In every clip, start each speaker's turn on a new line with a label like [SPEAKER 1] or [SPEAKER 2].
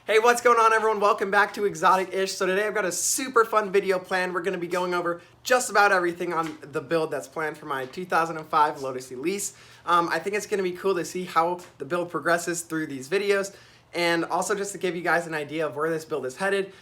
[SPEAKER 1] Hey, what's going on, everyone? Welcome back to Exotic-ish. So today I've got a super fun video planned. We're going to be going over just about everything on the build that's planned for my 2005 Lotus Elise. I think it's going to be cool to see how the build progresses through these videos, and also just to give you guys an idea of where this build is headed,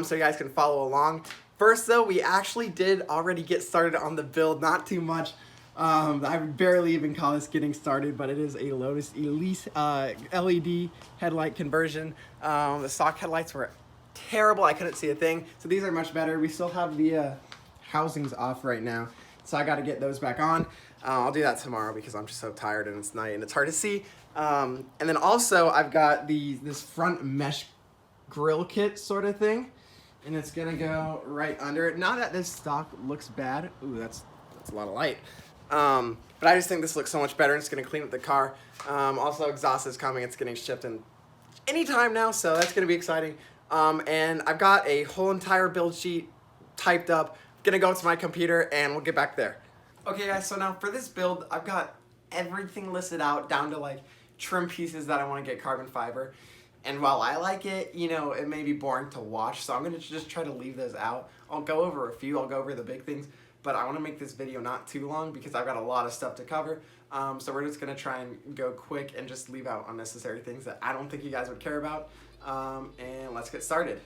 [SPEAKER 1] so you guys can follow along. First though, we actually did already get started on the build, not too much. I would barely even call this getting started, but it is a Lotus Elise LED headlight conversion. The stock headlights were terrible. I couldn't see a thing. So these are much better. We still have the housings off right now, so I got to get those back on. I'll do that tomorrow because I'm just so tired and it's night and it's hard to see. And then also I've got this front mesh grill kit sort of thing, and it's gonna go right under it. Not that this stock looks bad. Ooh, that's a lot of light. But I just think this looks so much better, and it's going to clean up the car. Also, exhaust is coming. It's getting shipped in any time now, so that's going to be exciting. And I've got a whole entire build sheet typed up. I'm going to go to my computer, and we'll get back there. Okay, guys, so now for this build, I've got everything listed out down to, like, trim pieces that I want to get carbon fiber. And while I like it, you know, it may be boring to watch, so I'm going to just try to leave those out. I'll go over a few. I'll go over the big things. But I want to make this video not too long because I've got a lot of stuff to cover. So we're just going to try and go quick and just leave out unnecessary things that I don't think you guys would care about. And let's get started.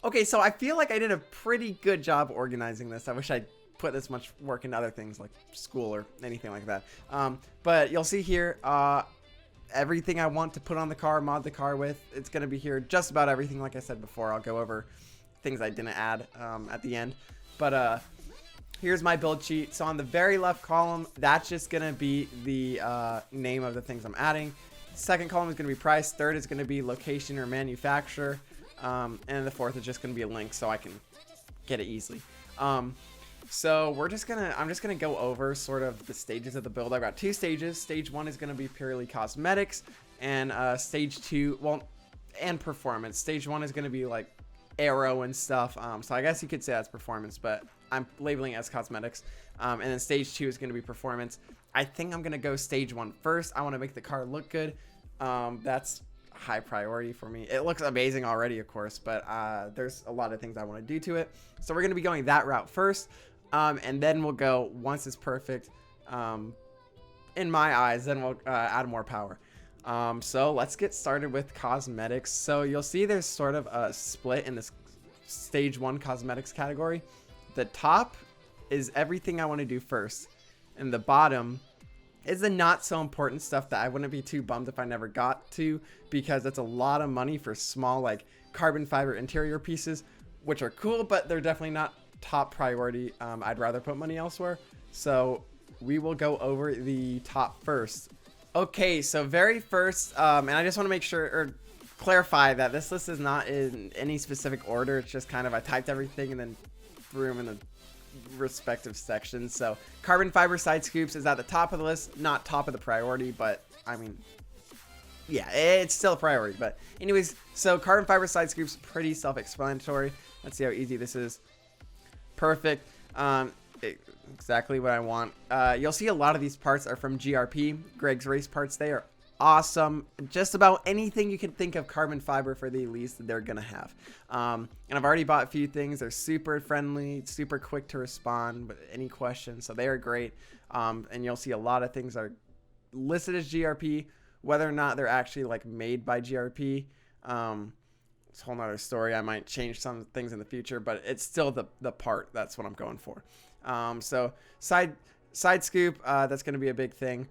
[SPEAKER 1] Okay, so I feel like I did a pretty good job organizing this. I wish I'd put this much work into other things like school or anything like that. But you'll see here everything I want to put on the car, mod the car with. It's going to be here, just about everything. Like I said before, I'll go over things I didn't add at the end. But here's my build sheet. So on the very left column, that's just going to be the name of the things I'm adding. Second column is going to be price. Third is going to be location or manufacturer. And the fourth is just going to be a link so I can get it easily. So I'm just going to go over sort of the stages of the build. I've got two stages. Stage one is going to be purely cosmetics, and stage two, well, and performance. Stage one is going to be like aero and stuff. So I guess you could say that's performance, but I'm labeling it as cosmetics. And then stage two is going to be performance. I think I'm going to go stage one first. I want to make the car look good. That's high priority for me. It looks amazing already, of course, but there's a lot of things I want to do to it. So we're going to be going that route first. And then we'll go, once it's perfect, in my eyes, then we'll add more power. So let's get started with cosmetics. So you'll see there's sort of a split in this stage one cosmetics category. The top is everything I want to do first, and the bottom is the not so important stuff that I wouldn't be too bummed if I never got to, because it's a lot of money for small, like, carbon fiber interior pieces, which are cool, but they're definitely not top priority. I'd rather put money elsewhere. So we will go over the top first. Okay, so very first, and I just want to make sure or clarify that this list is not in any specific order. It's just kind of, I typed everything and then threw them in the respective sections. So carbon fiber side scoops is at the top of the list, not top of the priority, but I mean, yeah, it's still a priority. But anyways, so carbon fiber side scoops, pretty self-explanatory. Let's see how easy this is. Perfect. Exactly what I want. You'll see a lot of these parts are from GRP, Greg's Race parts. They are awesome. Just about anything you can think of carbon fiber for the Elise, they're gonna have. And I've already bought a few things. They're super friendly, super quick to respond with any questions, so they are great. And you'll see a lot of things are listed as GRP, whether or not they're actually like made by GRP. It's a whole nother story. I might change some things in the future, but it's still the part. That's what I'm going for. So side scoop, that's going to be a big thing.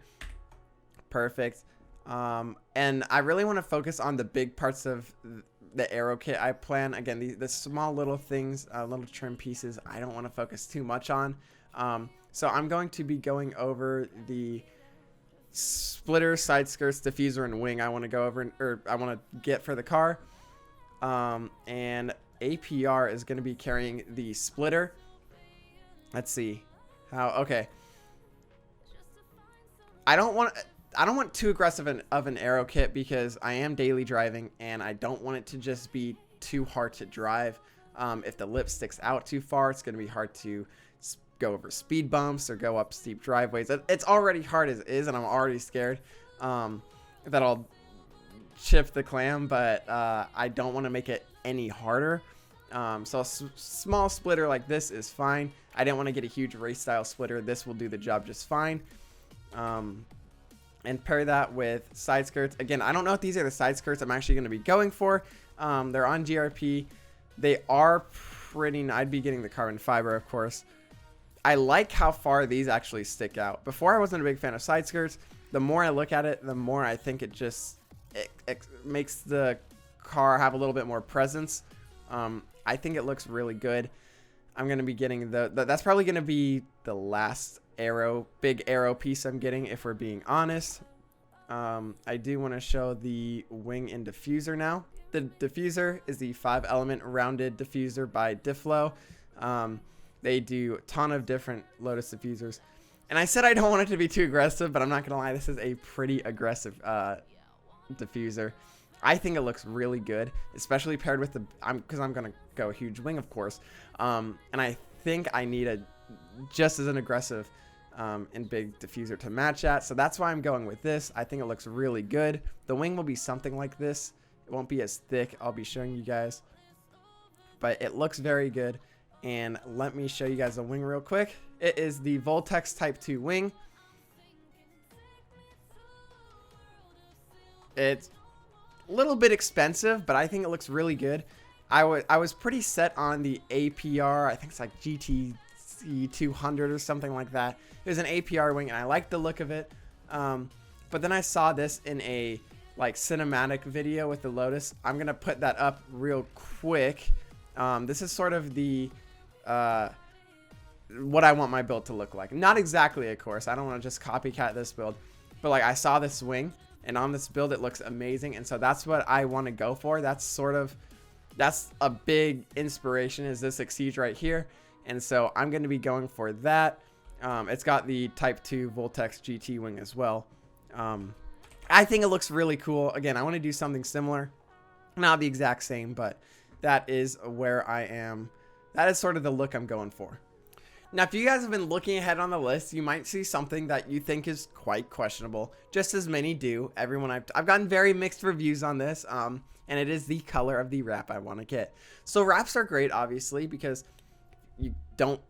[SPEAKER 1] Perfect. And I really want to focus on the big parts of the aero kit I plan. Again, the small little things, little trim pieces, I don't want to focus too much on. So I'm going to be going over the splitter, side skirts, diffuser, and wing I want to go over, or I want to get for the car. And APR is going to be carrying the splitter. Let's see how, okay. I don't want too aggressive of an aero kit because I am daily driving and I don't want it to just be too hard to drive. If the lip sticks out too far, it's going to be hard to go over speed bumps or go up steep driveways. It's already hard as is, and I'm already scared that I'll chip the clam, but I don't want to make it any harder. So a small splitter like this is fine. I didn't want to get a huge race style splitter. This will do the job just fine. And pair that with side skirts. Again, I don't know if these are the side skirts I'm actually going to be going for. They're on GRP. They are pretty, I'd be getting the carbon fiber, of course. I like how far these actually stick out. Before, I wasn't a big fan of side skirts. The more I look at it, the more I think it just it makes the car have a little bit more presence. I think it looks really good. I'm going to be getting that's probably going to be the last big arrow piece I'm getting, if we're being honest. I do want to show the wing and diffuser now. The diffuser is the 5-element rounded diffuser by Difflo. They do a ton of different Lotus diffusers. And I said I don't want it to be too aggressive, but I'm not going to lie, this is a pretty aggressive diffuser. I think it looks really good, especially paired with because I'm going to go huge wing, of course. And I think I need just as an aggressive and big diffuser to match that. So that's why I'm going with this. I think it looks really good. The wing will be something like this. It won't be as thick. I'll be showing you guys. But it looks very good. And let me show you guys the wing real quick. It is the Voltex Type 2 wing. It's a little bit expensive, but I think it looks really good. I was pretty set on the APR. I think it's like GTC 200 or something like that. It was an APR wing, and I liked the look of it. But then I saw this in a cinematic video with the Lotus. I'm gonna put that up real quick. This is sort of the what I want my build to look like. Not exactly, of course. I don't want to just copycat this build, but I saw this wing, and on this build it looks amazing, and so that's what I want to go for. That's a big inspiration, is this Exige right here, and so I'm going to be going for that. It's got the Type 2 Voltex GT wing as well. I think it looks really cool. Again, I want to do something similar, not the exact same, but that is where I am. That is sort of the look I'm going for. Now, if you guys have been looking ahead on the list, you might see something that you think is quite questionable, just as many do. I've gotten very mixed reviews on this, and it is the color of the wrap I want to get. So wraps are great, obviously, because you don't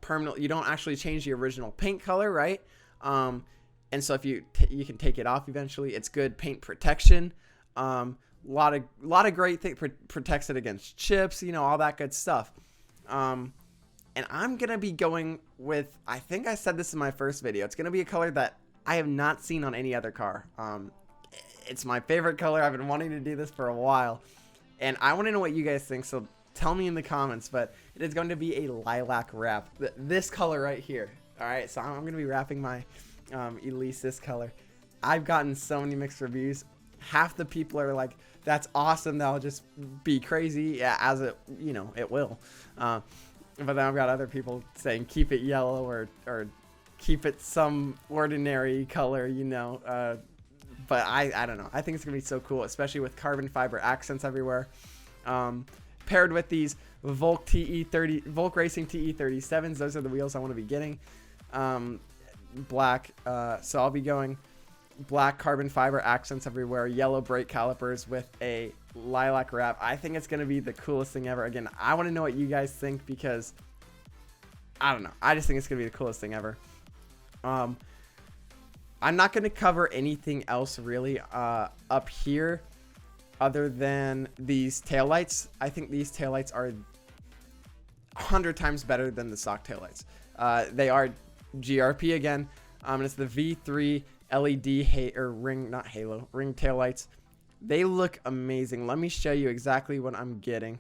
[SPEAKER 1] actually change the original paint color, right? And so if you can take it off eventually. It's good paint protection. Lot of great things, protects it against chips, all that good stuff. And I'm gonna be going with, I think I said this in my first video, it's gonna be a color that I have not seen on any other car. It's my favorite color. I've been wanting to do this for a while, and I want to know what you guys think, so tell me in the comments. But it is going to be a lilac wrap, this color right here. All right, so I'm gonna be wrapping my Elise this color. I've gotten so many mixed reviews. Half the people are like, that's awesome, that'll just be crazy, yeah, as it will. But then I've got other people saying keep it yellow or keep it some ordinary color, but I don't know. I think it's gonna be so cool, especially with carbon fiber accents everywhere. Paired with these Volk Racing TE37s, those are the wheels I want to be getting. Black, so I'll be going black carbon fiber accents everywhere, yellow brake calipers with a lilac wrap. I think it's going to be the coolest thing ever. Again, I want to know what you guys think, because I don't know. I just think it's going to be the coolest thing ever. I'm not going to cover anything else really up here other than these taillights. I think these taillights are 100 times better than the stock taillights. They are GRP again. It's the V3 LED ring taillights. They look amazing. Let me show you exactly what I'm getting.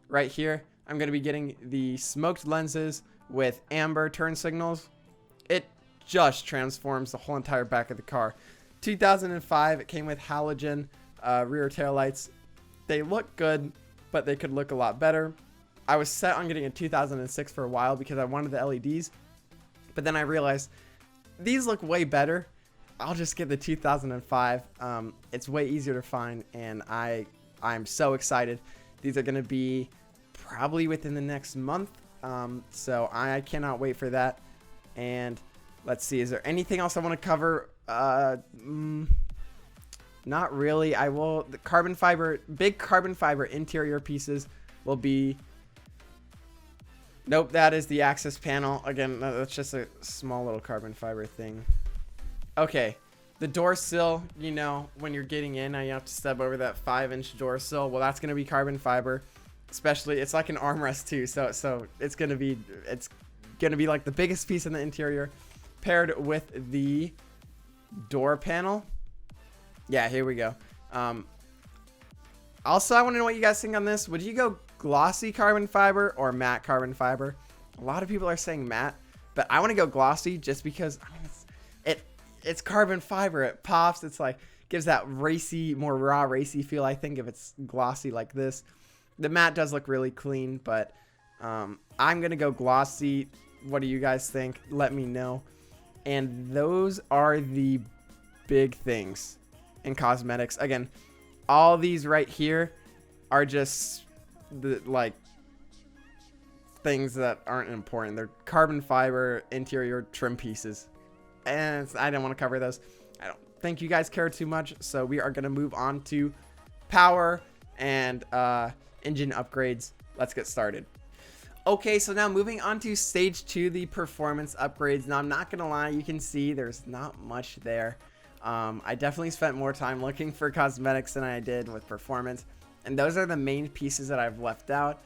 [SPEAKER 1] Right here, I'm going to be getting the smoked lenses with amber turn signals. It just transforms the whole entire back of the car. 2005, it came with halogen rear taillights. They look good, but they could look a lot better. I was set on getting a 2006 for a while because I wanted the LEDs, but then I realized these look way better. I'll just get the 2005. It's way easier to find, and I'm so excited. These are going to be probably within the next month, so I cannot wait for that. And let's see, is there anything else I want to cover? Not really. The big carbon fiber interior pieces will be, nope, that is the access panel. Again, that's just a small little carbon fiber thing. Okay, the door sill, you know, when you're getting in, now you have to step over that 5-inch door sill. Well, that's going to be carbon fiber, especially, it's like an armrest too. So it's going to be like the biggest piece in the interior paired with the door panel. Yeah, here we go. Also, I want to know what you guys think on this. Would you go glossy carbon fiber or matte carbon fiber? A lot of people are saying matte, but I want to go glossy just because it's carbon fiber. It pops. It's like gives that racy, more raw, racy feel. I think if it's glossy like this, the matte does look really clean, but I'm gonna go glossy. What do you guys think? Let me know. And those are the big things in cosmetics. Again, all these right here are just the things that aren't important. They're carbon fiber interior trim pieces, and I don't want to cover those. I don't think you guys care too much, so we are going to move on to power and engine upgrades. Let's get started. Okay, so now moving on to stage 2, the performance upgrades. Now I'm not gonna lie, you can see there's not much there. I definitely spent more time looking for cosmetics than I did with performance, and those are the main pieces that I've left out.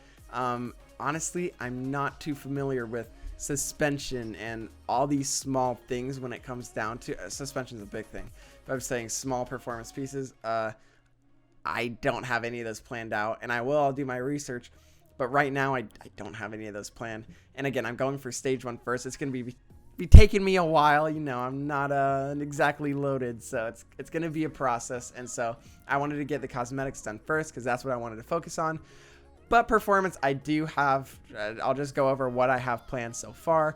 [SPEAKER 1] Honestly, I'm not too familiar with suspension and all these small things when it comes down to suspension's a big thing, but I'm saying small performance pieces. I don't have any of those planned out, and I'll do my research, but right now I don't have any of those planned. And again, I'm going for stage 1 first. It's gonna be taking me a while, you know. I'm not exactly loaded, so it's gonna be a process. And so I wanted to get the cosmetics done first because that's what I wanted to focus on. But performance, I do have. I'll just go over what I have planned so far.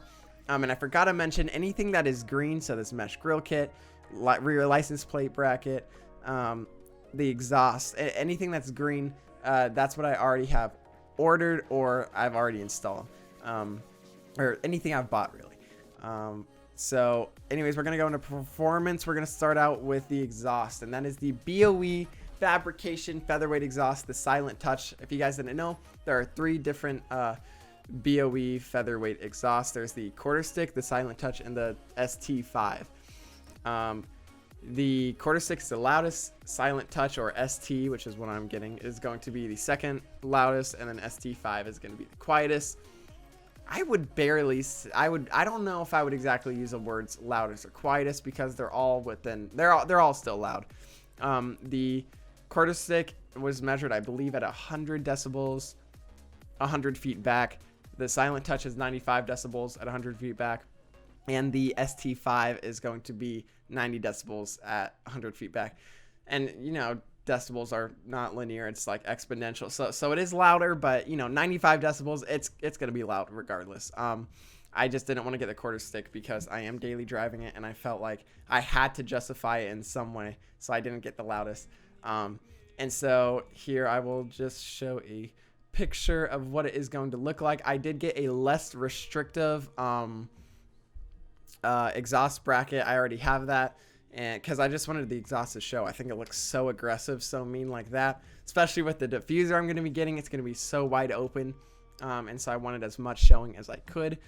[SPEAKER 1] And I forgot to mention anything that is green. So this mesh grill kit, rear license plate bracket, the exhaust, anything that's green. That's what I already have ordered or I've already installed, or anything I've bought really. So anyways, we're gonna go into performance. We're gonna start out with the exhaust, and that is the BOE fabrication featherweight exhaust, the Silent Touch. If you guys didn't know, there are 3 different BOE featherweight exhausts. There's the quarter stick, the Silent Touch, and the ST5. The quarter stick is the loudest. Silent Touch, or ST, which is what I'm getting, is going to be the second loudest, and then ST5 is going to be the quietest. I don't know if I would exactly use the words loudest or quietest because they're all still loud. The quarter stick was measured, I believe, at 100 decibels, 100 feet back. The Silent Touch is 95 decibels at 100 feet back. And the ST5 is going to be 90 decibels at 100 feet back. And, you know, decibels are not linear. It's like exponential. So it is louder, but, you know, 95 decibels, it's going to be loud regardless. I just didn't want to get the quarter stick because I am daily driving it, and I felt like I had to justify it in some way. So I didn't get the loudest. And so here I will just show a picture of what it is going to look like. I did get a less restrictive exhaust bracket. I already have that, and because I just wanted the exhaust to show. I think it looks so aggressive, so mean like that, especially with the diffuser I'm going to be getting. It's going to be so wide open, and so I wanted as much showing as I could.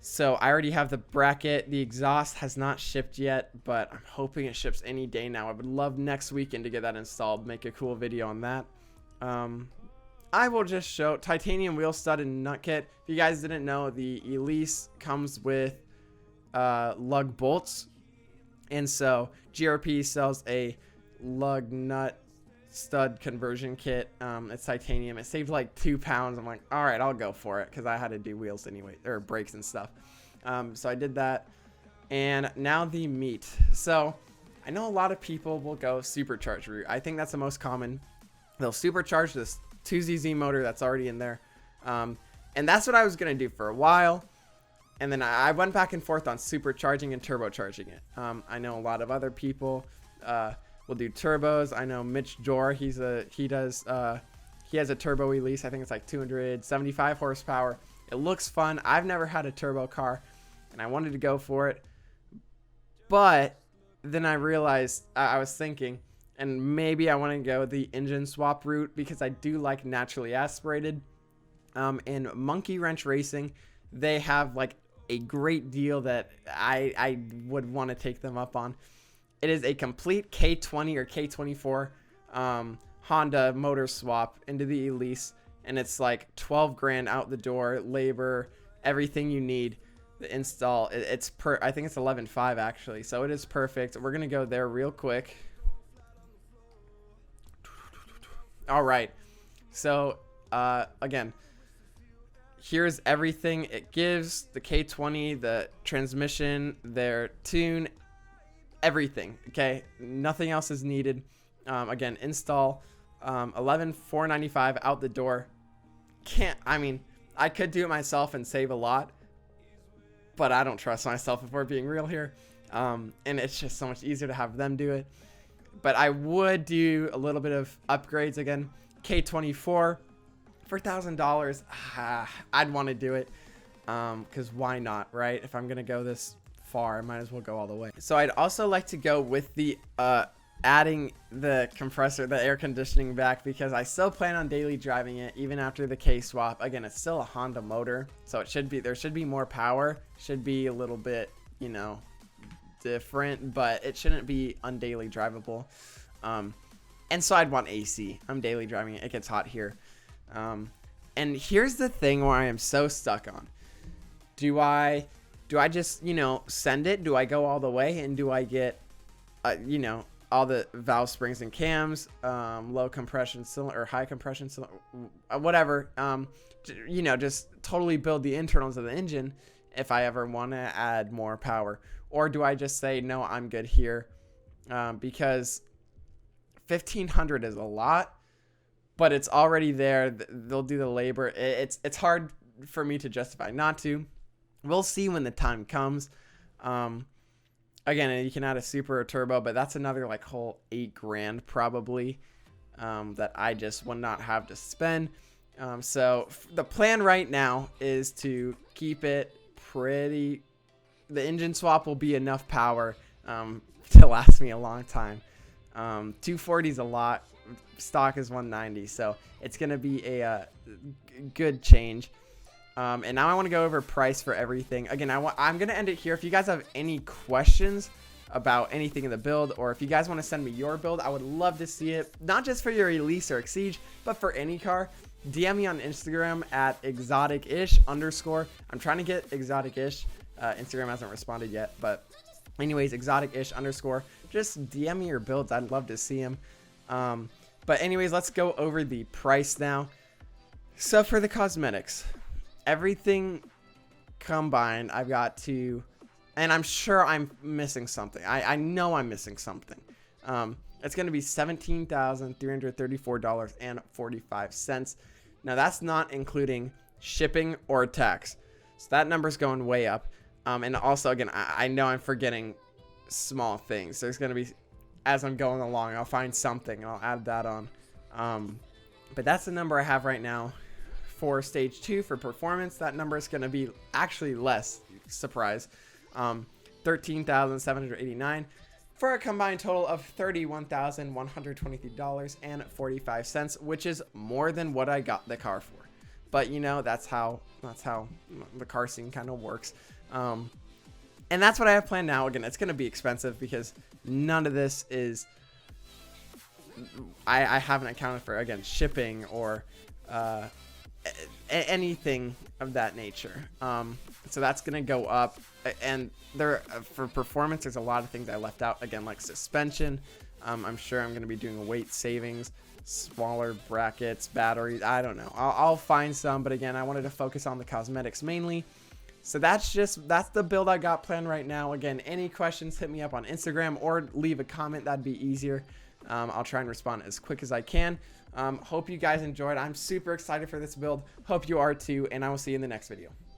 [SPEAKER 1] So I already have the bracket. The exhaust has not shipped yet, but I'm hoping it ships any day now. I would love next weekend to get that installed, make a cool video on that. I will just show titanium wheel stud and nut kit. If you guys didn't know, the Elise comes with lug bolts, and so GRP sells a lug nut stud conversion kit. It's titanium. It saved like 2 pounds. I'm like, all right, I'll go for it, because I had to do wheels anyway, or brakes and stuff. So I did that. And now the meat. So I know a lot of people will go supercharged route. I think that's the most common. They'll supercharge this 2ZZ motor that's already in there, and that's what I was gonna do for a while. And then I went back and forth on supercharging and turbocharging it. I know a lot of other people will do turbos. I know Mitch Jor, he has a turbo Elise. I think it's like 275 horsepower. It looks fun. I've never had a turbo car, and I wanted to go for it. But then I realized, I was thinking, and maybe I want to go the engine swap route because I do like naturally aspirated. In Monkey Wrench Racing, they have like a great deal that I would want to take them up on. It is a complete K20 or K24 Honda motor swap into the Elise, and it's like 12 grand out the door, labor, everything you need. The install, I think it's 11.5 actually, so it is perfect. We're gonna go there real quick. All right, so again, here's everything it gives: the K20, the transmission, their tune, everything. Okay, nothing else is needed. Again, install, 11,495 out the door. I could do it myself and save a lot, but I don't trust myself if we're being real here. And it's just so much easier to have them do it. But I would do a little bit of upgrades. Again, K24 for $1,000. I'd want to do it because why not, right? If I'm gonna go this far, I might as well go all the way. So I'd also like to go with the adding the compressor, the air conditioning back, because I still plan on daily driving it even after the K swap. Again, it's still a Honda motor, so there should be more power, should be a little bit, you know, different, but it shouldn't be undaily drivable. And so I'd want AC. I'm daily driving it. It gets hot here. And here's the thing where I am so stuck on. Do I just, you know, send it? Do I go all the way and do I get, you know, all the valve springs and cams, low compression cylinder or high compression cylinder, whatever, you know, just totally build the internals of the engine if I ever want to add more power? Or do I just say, no, I'm good here? Because 1,500 is a lot, but it's already there. They'll do the labor. It's hard for me to justify not to. We'll see when the time comes. Again, you can add a super or turbo, but that's another like whole 8 grand probably that I just would not have to spend. So the plan right now is to keep it pretty. The engine swap will be enough power to last me a long time. 240 is a lot. Stock is 190, so it's gonna be a good change. And now I want to go over price for everything. Again, I'm gonna end it here. If you guys have any questions about anything in the build, or if you guys want to send me your build, I would love to see it. Not just for your Elise or Exige, but for any car. DM me on Instagram at exotic-ish _. I'm trying to get exotic-ish. Instagram hasn't responded yet, but anyways, exotic-ish _. Just DM me your builds. I'd love to see them. But anyways, let's go over the price now. So for the cosmetics, everything combined, I've got to, and I'm sure I'm missing something. I know I'm missing something. It's going to be $17,334.45. Now that's not including shipping or tax. So that number's going way up. And also, again, I know I'm forgetting small things. There's going to be, as I'm going along, I'll find something and I'll add that on. But that's the number I have right now. For stage 2 for performance, that number is going to be actually less. Surprise. $13,789 for a combined total of $31,123.45, which is more than what I got the car for. But you know, that's how the car scene kind of works. And that's what I have planned now. Again, it's going to be expensive because none of this is, I haven't accounted for, again, shipping or anything of that nature. So that's going to go up. And there, for performance, there's a lot of things I left out. Again, like suspension. I'm sure I'm going to be doing weight savings, smaller brackets, batteries. I don't know. I'll find some. But again, I wanted to focus on the cosmetics mainly. So that's the build I got planned right now. Again, any questions, hit me up on Instagram or leave a comment. That'd be easier. I'll try and respond as quick as I can. Hope you guys enjoyed. I'm super excited for this build. Hope you are too, and I will see you in the next video.